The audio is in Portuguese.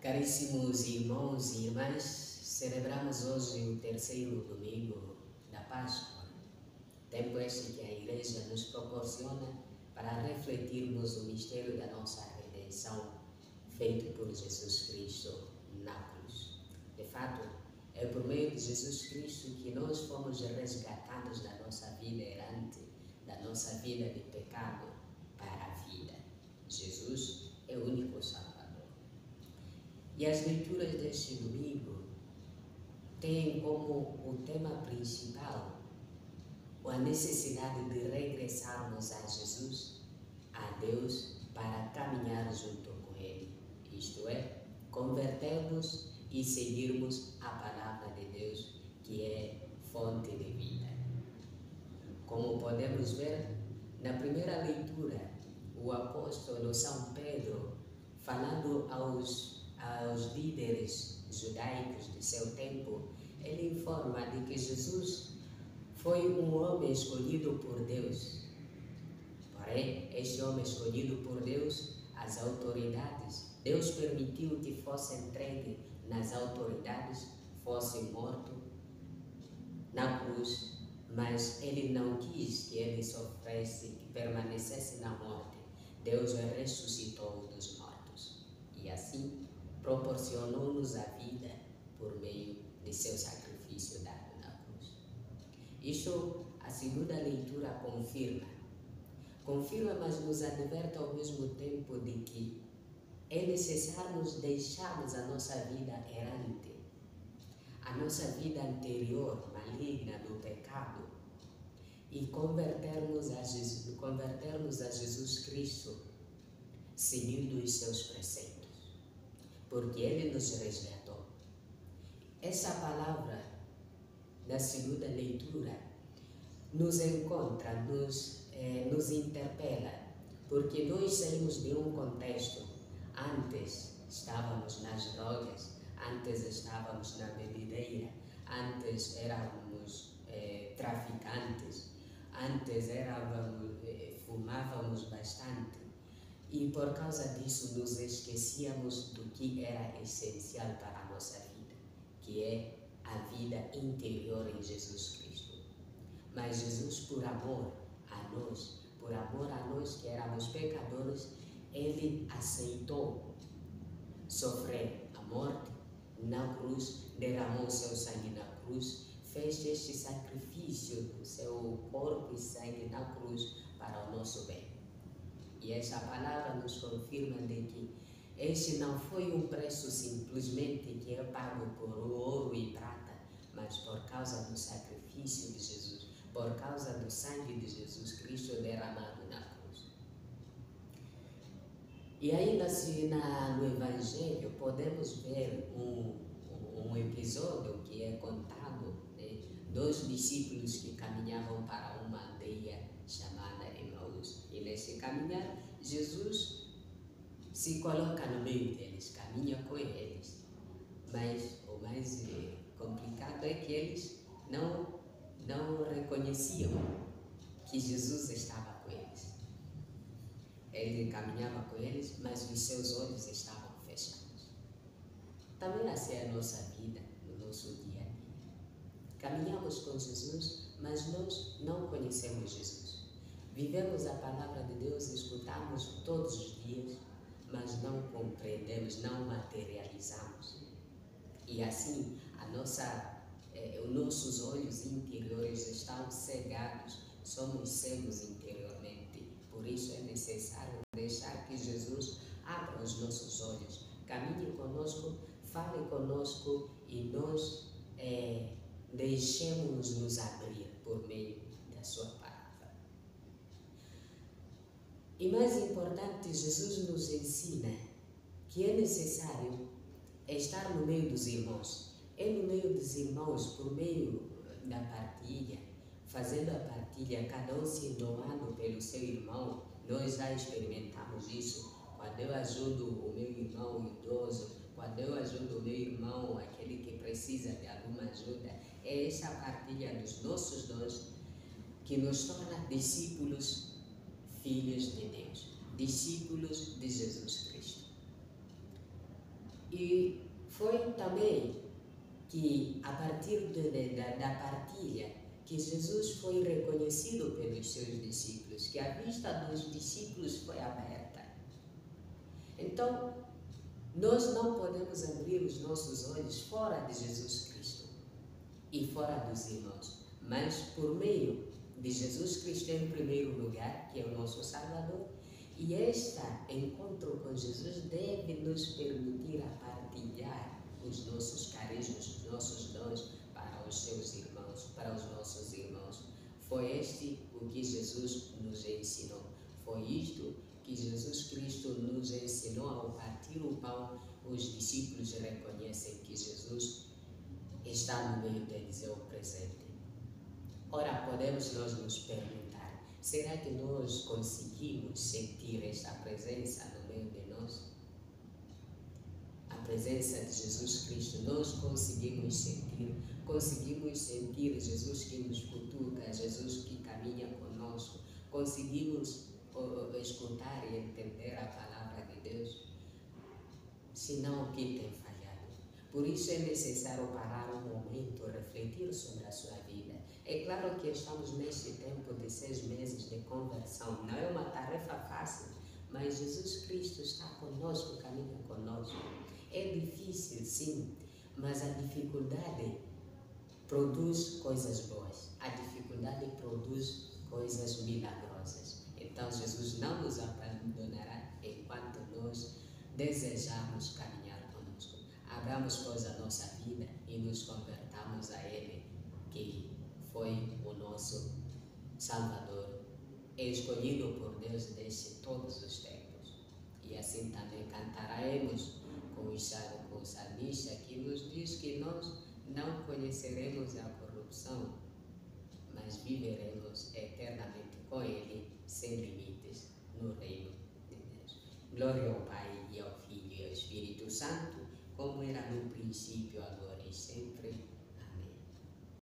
Caríssimos irmãos e irmãs, celebramos hoje o terceiro domingo da Páscoa, tempo este que a Igreja nos proporciona para refletirmos o mistério da nossa redenção, feito por Jesus Cristo na cruz. De fato, é por meio de Jesus Cristo que nós fomos resgatados da nossa vida errante, da nossa vida de pecado para a vida. Jesus é o único Salvador. E as leituras deste domingo têm como o tema principal a necessidade de regressarmos a Jesus, a Deus, para caminhar junto com Ele. Isto é, convertermos e seguirmos a palavra de Deus, que é fonte de vida. Como podemos ver, na primeira leitura, o apóstolo São Pedro, falando aos líderes judaicos de seu tempo, ele informa de que Jesus foi um homem escolhido por Deus. Porém, este homem escolhido por Deus, as autoridades, Deus permitiu que fosse entregue nas autoridades, fosse morto na cruz, mas ele não quis que ele sofresse, que permanecesse na morte. Deus o ressuscitou dos mortos e assim proporcionou-nos a vida por meio de seu sacrifício dado na cruz. Isto a segunda leitura confirma, mas nos adverte ao mesmo tempo de que é necessário deixarmos a nossa vida errante, a nossa vida anterior, maligna do pecado, e convertermos a Jesus Cristo, seguindo os seus preceitos, porque Ele nos resgatou. Essa palavra da segunda leitura nos encontra, nos interpela, porque nós saímos de um contexto. Antes estávamos nas drogas, antes estávamos na bebedeira, antes éramos traficantes, antes fumávamos bastante. E por causa disso nos esquecíamos do que era essencial para a nossa vida, que é a vida interior em Jesus Cristo. Mas Jesus, por amor a nós que éramos pecadores, Ele aceitou sofrer a morte na cruz, derramou seu sangue na cruz, fez este sacrifício do seu corpo e sangue na cruz para o nosso bem. E essa palavra nos confirma de que este não foi um preço simplesmente que é pago por ouro e prata, mas por causa do sacrifício de Jesus, por causa do sangue de Jesus Cristo derramado na cruz. E ainda assim, no Evangelho, podemos ver um episódio que é contado, né? Dois discípulos que caminhavam para uma aldeia chamada Emaús. E nesse caminhar, Jesus se coloca no meio deles, caminha com eles. Mas o mais complicado é que eles não reconheciam que Jesus estava com eles. Ele caminhava com eles, mas os seus olhos estavam fechados. Também assim é a nossa vida, no nosso dia a dia. Caminhamos com Jesus, mas nós não conhecemos Jesus. Vivemos a palavra de Deus, escutamos todos os dias, mas não compreendemos, não materializamos. E assim, os nossos olhos interiores estão cegados, somos cegos interiormente. Por isso é necessário deixar que Jesus abra os nossos olhos, caminhe conosco, fale conosco e nós deixemos-nos abrir por meio da sua palavra. E mais importante, Jesus nos ensina que é necessário estar no meio dos irmãos. É no meio dos irmãos, por meio da partilha, fazendo a partilha, cada um se doando pelo seu irmão. Nós já experimentamos isso. Quando eu ajudo o meu irmão idoso, quando eu ajudo o meu irmão, aquele que precisa de alguma ajuda, é essa partilha dos nossos dons que nos torna discípulos, filhos de Deus, discípulos de Jesus Cristo. E foi também que, a partir da partilha, que Jesus foi reconhecido pelos seus discípulos, que a vista dos discípulos foi aberta. Então, nós não podemos abrir os nossos olhos fora de Jesus Cristo e fora dos irmãos, mas por meio de Jesus Cristo em primeiro lugar, que é o nosso Salvador, e este encontro com Jesus deve nos permitir a partilhar os nossos carismas, os nossos dons para os seus irmãos, para os nossos irmãos. Foi este o que Jesus nos ensinou. Foi isto que Jesus Cristo nos ensinou. Ao partir o pão, os discípulos reconhecem que Jesus está no meio deles, é o presente. Ora, podemos nós nos perguntar, será que nós conseguimos sentir esta presença no meio de nós? A presença de Jesus Cristo, nós conseguimos sentir Jesus que nos cutuca, Jesus que caminha conosco, conseguimos escutar e entender a palavra de Deus? Senão, o que tem falhado? Por isso é necessário parar um momento, refletir sobre a sua vida. É claro que estamos neste tempo de 6 meses de conversão, não é uma tarefa fácil, mas Jesus Cristo está conosco, caminha conosco. É difícil, sim, mas a dificuldade produz coisas boas, a dificuldade produz coisas milagrosas. Então Jesus não nos abandonará enquanto nós desejarmos caminhar conosco. Abramos, pois, a nossa vida e nos convertamos a Ele, que foi o nosso Salvador, escolhido por Deus desde todos os tempos. E assim também cantaremos com o salmista, que nos diz que nós não conheceremos a corrupção, mas viveremos eternamente com Ele, sem limites, no reino de Deus. Glória ao Pai, e ao Filho, e ao Espírito Santo, como era no princípio, agora e sempre.